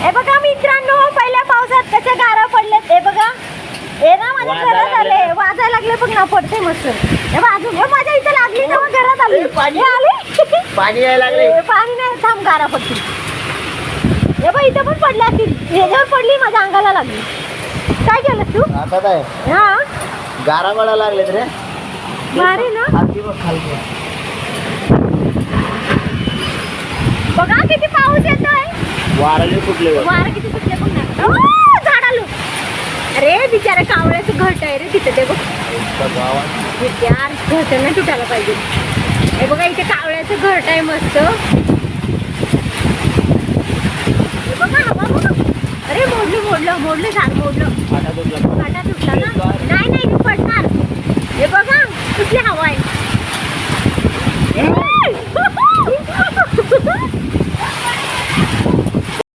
हे बघा मित्रांनो, पहिल्या पावसात कशा गारा पडलेत. हे बघा, हे ना माझ्या घरात आले, वाजायला लागले पण ना पडते मस्त. हे बाजू हे माझ्या इथे लागली तेव्हा घरात आली. पाणी आली पाणी यायला लागले. पाणी नाही, थांब गारा पडतील. हे बघ इथे पण पडली असतील. ह्याच्यावर पडली, माझ्या अंगाला लागली. काय केलं तू? आता काय हा गारा गळा लागलेत रे. भारी ना. खालती बघ खालती. बघा किती पाऊस येतोय. वाराने कुठले बघ. वारा किती सुटले पण नाही. झाड आलो. अरे बिचारा कावळ्याचं घट आहे रे तिथे. ते बघ यार, घट नाही तुटायला पाहिजे. हे बघा इथे कावळ्याचं घट आहे मस्त. हे बघा हवा बघा. अरे मोडलं झाड मोडलं. आता तुझं काटा तुटला ना.